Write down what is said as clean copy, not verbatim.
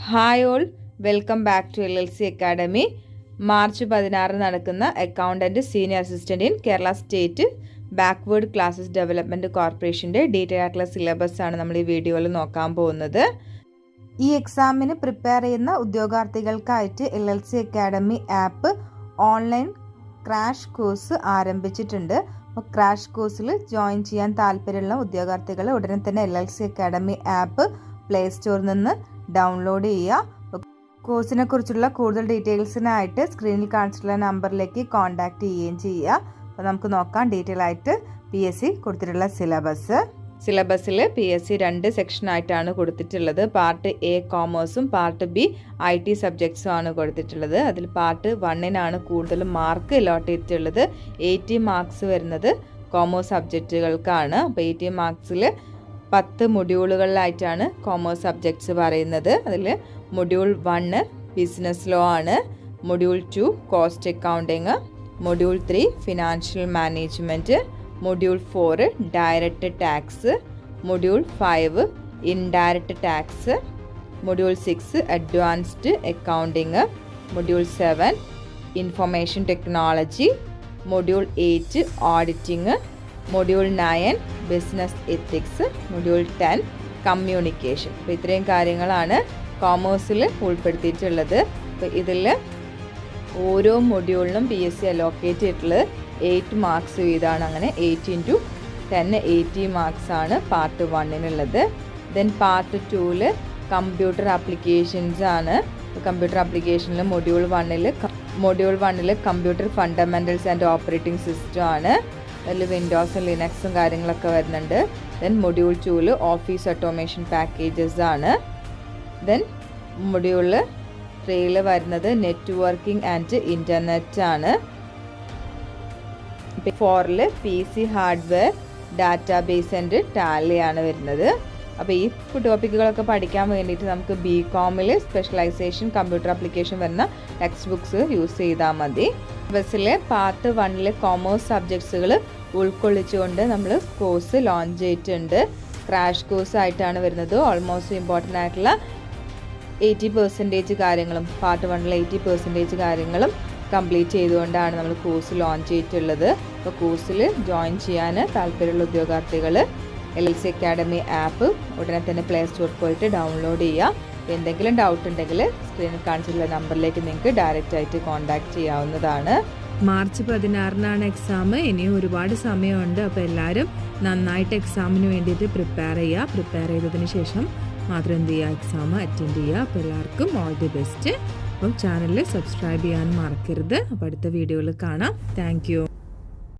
Hi all, welcome back to LLC academy. March 16 നടക്കുന്ന accountant senior assistant in Kerala state backward classes development കോർപ്പറേഷൻ്റെ detail ആയിട്ടുള്ള syllabus ആണ് നമ്മൾ ഈ വീഡിയോയിൽ നോക്കാൻ പോകുന്നത്. ഈ എക്സാമിന് പ്രിപ്പയർ ചെയ്യുന്ന ഉദ്യോഗാർത്ഥികൾക്കായിട്ട് LLC academy app online crash course ആരംഭിച്ചിട്ടുണ്ട്. അപ്പോൾ ക്രാഷ് കോഴ്സിൽ ജോയിൻ ചെയ്യാൻ താല്പര്യമുള്ള ഉദ്യോഗാർത്ഥികൾ ഉടനെ തന്നെ LLC അക്കാഡമി ആപ്പ് പ്ലേ സ്റ്റോറിൽ നിന്ന് ഡൗൺലോഡ് ചെയ്യുക. കോഴ്സിനെ കുറിച്ചുള്ള കൂടുതൽ ഡീറ്റെയിൽസിനായിട്ട് സ്ക്രീനിൽ കാണിച്ചിട്ടുള്ള നമ്പറിലേക്ക് കോൺടാക്റ്റ് ചെയ്യുകയും ചെയ്യുക. അപ്പോൾ നമുക്ക് നോക്കാം ഡീറ്റെയിൽ ആയിട്ട് PSC കൊടുത്തിട്ടുള്ള സിലബസിൽ PSC 2 സെക്ഷനായിട്ടാണ് കൊടുത്തിട്ടുള്ളത്. പാർട്ട് A കോമേഴ്സും പാർട്ട് B IT സബ്ജക്ട്സും ആണ് കൊടുത്തിട്ടുള്ളത്. അതിൽ പാർട്ട് 1 കൂടുതൽ മാർക്ക് അലോട്ട് ചെയ്തിട്ടുള്ളത്. 80 മാർക്സ് വരുന്നത് കോമേഴ്സ് സബ്ജക്റ്റുകൾക്കാണ്. അപ്പോൾ 80 മാർക്സിൽ 10 മൊഡ്യൂളുകളിലായിട്ടാണ് കോമേഴ്സ് സബ്ജക്ട്സ് പറയുന്നത്. അതിൽ മൊഡ്യൂൾ 1 ബിസിനസ് ലോ ആണ്, module 2 cost accounting, module 3 financial management, module 4 direct tax, module 5 indirect tax, module 6 advanced accounting, module 7 information technology, module 8 auditing, module 9 business ethics, module 10 communication. അപ്പോൾ ഇത്രയും കാര്യങ്ങളാണ് കോമേഴ്സിൽ ഉൾപ്പെടുത്തിയിട്ടുള്ളത്. അപ്പോൾ ഇതിൽ ഓരോ മൊഡ്യൂളിനും PSC അലോക്കേറ്റ് ചെയ്തിട്ടുള്ളത് 8 മാർക്സ് വീതമാണ്. അങ്ങനെ 8 × 10 80 മാർക്സ് ആണ് part 1 then part 2 computer applications ആണ്. കമ്പ്യൂട്ടർ ആപ്ലിക്കേഷനിൽ module 1 computer fundamentals and operating system ആണ്. അതിൽ വിൻഡോസും ലിനക്സും കാര്യങ്ങളൊക്കെ വരുന്നുണ്ട്. Then module 2 office automation packages ആണ്. ദെൻ മൊഡ്യൂൾ 3 വരുന്നത് നെറ്റ്വർക്കിംഗ് ആൻഡ് ഇൻ്റർനെറ്റ് ആണ്. 4 PC hardware database and Tally ആണ് വരുന്നത്. അപ്പോൾ ഈ ടോപ്പിക്കുകളൊക്കെ പഠിക്കാൻ വേണ്ടിയിട്ട് നമുക്ക് BCom സ്പെഷ്യലൈസേഷൻ കമ്പ്യൂട്ടർ ആപ്ലിക്കേഷൻ വരുന്ന ടെക്സ്റ്റ് ബുക്സ് യൂസ് ചെയ്താൽ മതി. ബസ്സിലെ പാർട്ട് 1 കോമേഴ്സ് സബ്ജക്ട്സുകൾ ഉൾക്കൊള്ളിച്ചുകൊണ്ട് നമ്മൾ കോഴ്സ് ലോഞ്ച് ചെയ്തിട്ടുണ്ട്. ക്രാഷ് കോഴ്സ് ആയിട്ടാണ് വരുന്നത്. ഓൾമോസ്റ്റ് ഇമ്പോർട്ടൻ്റ് ആയിട്ടുള്ള 80% കാര്യങ്ങളും പാർട്ട് 1 80% കാര്യങ്ങളും കംപ്ലീറ്റ് ചെയ്തുകൊണ്ടാണ് നമ്മൾ കോഴ്സ് ലോഞ്ച് ചെയ്തിട്ടുള്ളത്. അപ്പോൾ കോഴ്സിൽ ജോയിൻ ചെയ്യാൻ താല്പര്യമുള്ള ഉദ്യോഗാർത്ഥികൾ LLC അക്കാഡമി ആപ്പ് ഉടനെ തന്നെ പ്ലേ സ്റ്റോറിൽ പോയിട്ട് ഡൗൺലോഡ് ചെയ്യുക. എന്തെങ്കിലും ഡൗട്ട് ഉണ്ടെങ്കിൽ സ്ക്രീനിൽ കാണിച്ചിട്ടുള്ള നമ്പറിലേക്ക് നിങ്ങൾക്ക് ഡയറക്റ്റ് ആയിട്ട് കോൺടാക്റ്റ് ചെയ്യാവുന്നതാണ്. March 16 exam. ഇനിയും ഒരുപാട് സമയമുണ്ട്. അപ്പോൾ എല്ലാവരും നന്നായിട്ട് എക്സാമിന് വേണ്ടിയിട്ട് പ്രിപ്പയർ ചെയ്തതിന് ശേഷം മാത്രം എന്ത് ചെയ്യുക, എക്സാം അറ്റൻഡ് ചെയ്യുക. അപ്പോൾ എല്ലാവർക്കും ഓൾ ദി ബെസ്റ്റ്. അപ്പം ചാനൽ സബ്സ്ക്രൈബ് ചെയ്യാൻ മറക്കരുത്. അപ്പോൾ അടുത്ത വീഡിയോയിൽ കാണാം. Thank you.